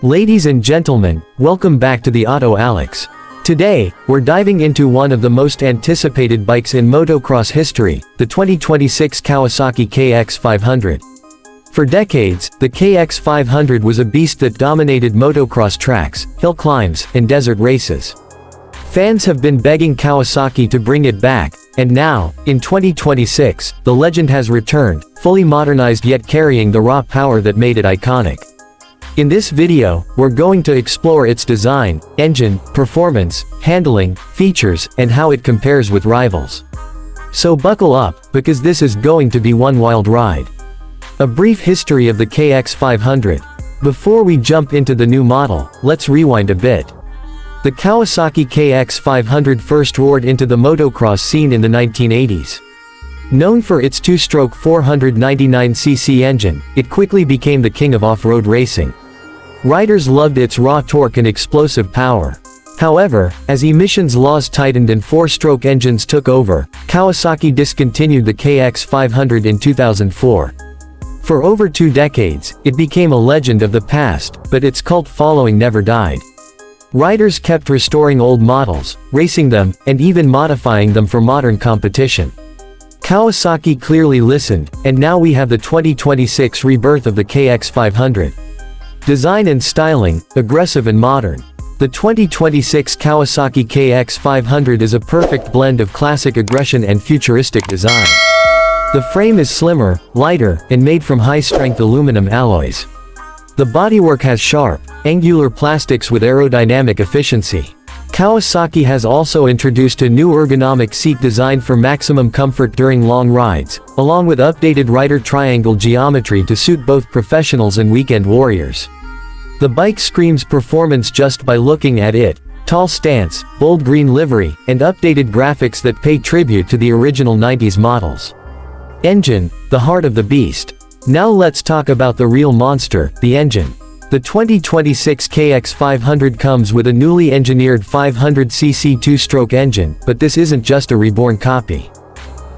Ladies and gentlemen, welcome back to the Auto Alex. Today, we're diving into one of the most anticipated bikes in motocross history, the 2026 Kawasaki KX 500. For decades, the KX 500 was a beast that dominated motocross tracks, hill climbs, and desert races. Fans have been begging Kawasaki to bring it back, and now, in 2026, the legend has returned, fully modernized yet carrying the raw power that made it iconic. In this video, we're going to explore its design, engine, performance, handling, features, and how it compares with rivals. So buckle up, because this is going to be one wild ride. A brief history of the KX 500. Before we jump into the new model, let's rewind a bit. The Kawasaki KX 500 first roared into the motocross scene in the 1980s. Known for its two-stroke 499cc engine, it quickly became the king of off-road racing. Riders loved its raw torque and explosive power. However, as emissions laws tightened and four-stroke engines took over, Kawasaki discontinued the KX 500 in 2004. For over 2 decades, it became a legend of the past, but its cult following never died. Riders kept restoring old models, racing them, and even modifying them for modern competition. Kawasaki clearly listened, and now we have the 2026 rebirth of the KX 500. Design and styling, aggressive and modern. The 2026 Kawasaki KX 500 is a perfect blend of classic aggression and futuristic design. The frame is slimmer, lighter, and made from high-strength aluminum alloys. The bodywork has sharp, angular plastics with aerodynamic efficiency. Kawasaki has also introduced a new ergonomic seat designed for maximum comfort during long rides, along with updated rider triangle geometry to suit both professionals and weekend warriors. The bike screams performance just by looking at it. Tall stance, bold green livery, and updated graphics that pay tribute to the original 90s models. Engine, the heart of the beast. Now let's talk about the real monster, the engine. The 2026 KX 500 comes with a newly engineered 500cc two-stroke engine, but this isn't just a reborn copy.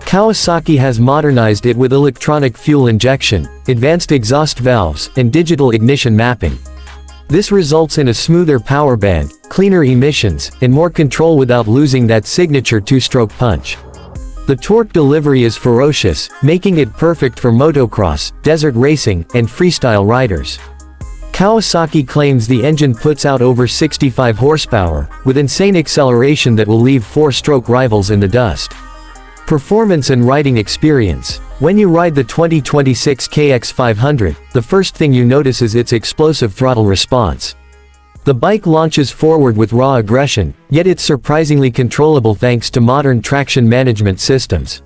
Kawasaki has modernized it with electronic fuel injection, advanced exhaust valves, and digital ignition mapping. This results in a smoother power band, cleaner emissions, and more control without losing that signature two-stroke punch. The torque delivery is ferocious, making it perfect for motocross, desert racing, and freestyle riders. Kawasaki claims the engine puts out over 65 horsepower, with insane acceleration that will leave four-stroke rivals in the dust. Performance and riding experience. When you ride the 2026 KX 500, the first thing you notice is its explosive throttle response. The bike launches forward with raw aggression, yet it's surprisingly controllable thanks to modern traction management systems.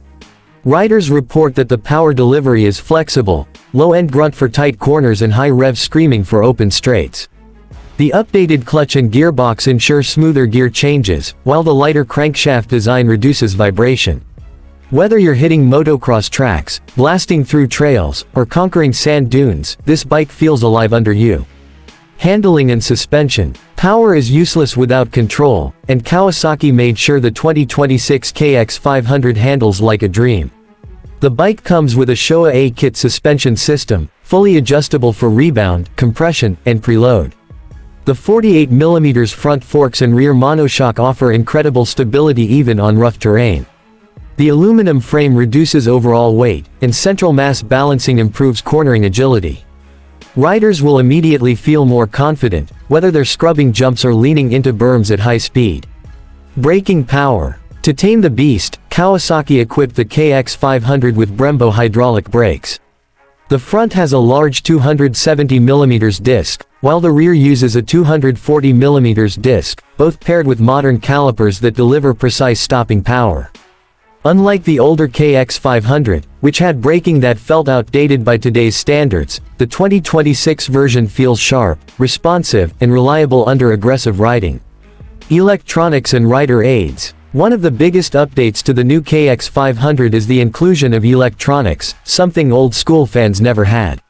Riders report that the power delivery is flexible, low-end grunt for tight corners and high-rev screaming for open straights. The updated clutch and gearbox ensure smoother gear changes, while the lighter crankshaft design reduces vibration. Whether you're hitting motocross tracks, blasting through trails, or conquering sand dunes, this bike feels alive under you. Handling and suspension. Power is useless without control, and Kawasaki made sure the 2026 KX 500 handles like a dream. The bike comes with a Showa A-kit suspension system, fully adjustable for rebound, compression, and preload. The 48mm front forks and rear monoshock offer incredible stability even on rough terrain. The aluminum frame reduces overall weight, and central mass balancing improves cornering agility. Riders will immediately feel more confident, whether they're scrubbing jumps or leaning into berms at high speed. Braking power. To tame the beast, Kawasaki equipped the KX 500 with Brembo hydraulic brakes. The front has a large 270mm disc, while the rear uses a 240mm disc, both paired with modern calipers that deliver precise stopping power. Unlike the older KX 500, which had braking that felt outdated by today's standards, the 2026 version feels sharp, responsive, and reliable under aggressive riding. Electronics and rider aids. One of the biggest updates to the new KX 500 is the inclusion of electronics, something old-school fans never had.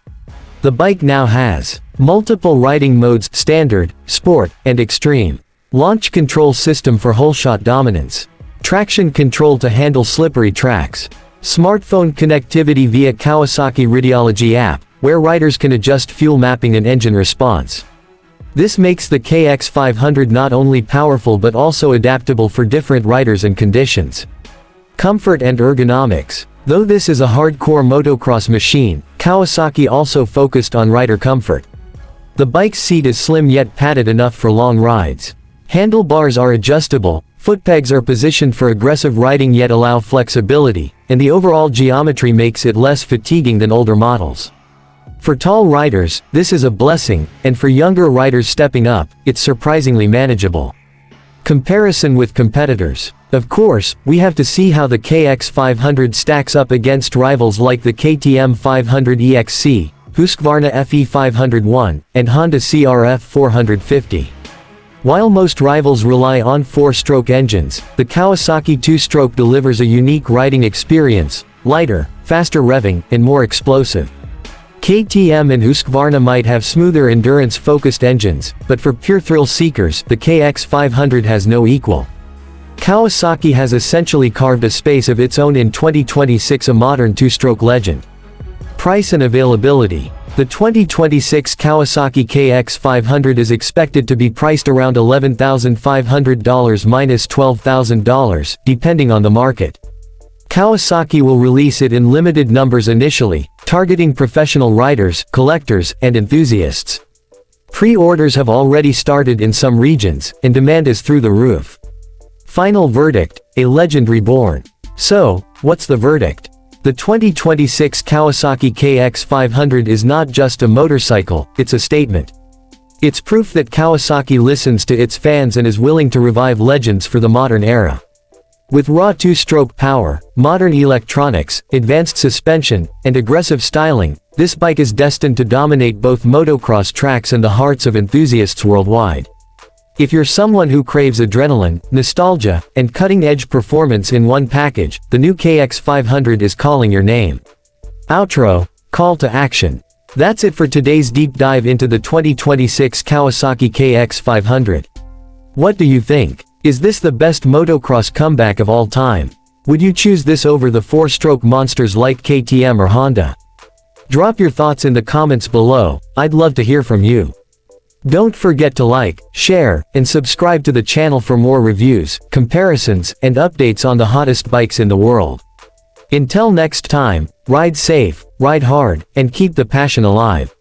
The bike now has multiple riding modes: standard, sport, and extreme. Launch control system for whole-shot dominance. Traction control to handle slippery tracks. Smartphone connectivity via Kawasaki Radiology app, where riders can adjust fuel mapping and engine response. This makes the KX 500 not only powerful but also adaptable for different riders and conditions. Comfort and ergonomics. Though this is a hardcore motocross machine, Kawasaki also focused on rider comfort. The bike's seat is slim yet padded enough for long rides. Handlebars are adjustable, footpegs are positioned for aggressive riding yet allow flexibility, and the overall geometry makes it less fatiguing than older models. For tall riders, this is a blessing, and for younger riders stepping up, it's surprisingly manageable. Comparison with competitors. Of course, we have to see how the KX 500 stacks up against rivals like the KTM 500 EXC, Husqvarna FE 501, and Honda CRF 450. While most rivals rely on 4-stroke engines, the Kawasaki 2-stroke delivers a unique riding experience, lighter, faster revving, and more explosive. KTM and Husqvarna might have smoother endurance-focused engines, but for pure thrill seekers, the KX 500 has no equal. Kawasaki has essentially carved a space of its own in 2026, a modern 2-stroke legend. Price and availability. The 2026 Kawasaki KX 500 is expected to be priced around $11,500 minus $12,000, depending on the market. Kawasaki will release it in limited numbers initially, targeting professional riders, collectors, and enthusiasts. Pre-orders have already started in some regions, and demand is through the roof. Final verdict: a legend reborn. So, what's the verdict? The 2026 Kawasaki KX 500 is not just a motorcycle, it's a statement. It's proof that Kawasaki listens to its fans and is willing to revive legends for the modern era. With raw 2-stroke power, modern electronics, advanced suspension, and aggressive styling, this bike is destined to dominate both motocross tracks and the hearts of enthusiasts worldwide. If you're someone who craves adrenaline, nostalgia, and cutting-edge performance in one package, the new KX 500 is calling your name. Outro: call to action. That's it for today's deep dive into the 2026 Kawasaki KX 500. What do you think? Is this the best motocross comeback of all time? Would you choose this over the 4-stroke monsters like KTM or Honda? Drop your thoughts in the comments below, I'd love to hear from you. Don't forget to like, share, and subscribe to the channel for more reviews, comparisons, and updates on the hottest bikes in the world. Until next time, ride safe, ride hard, and keep the passion alive.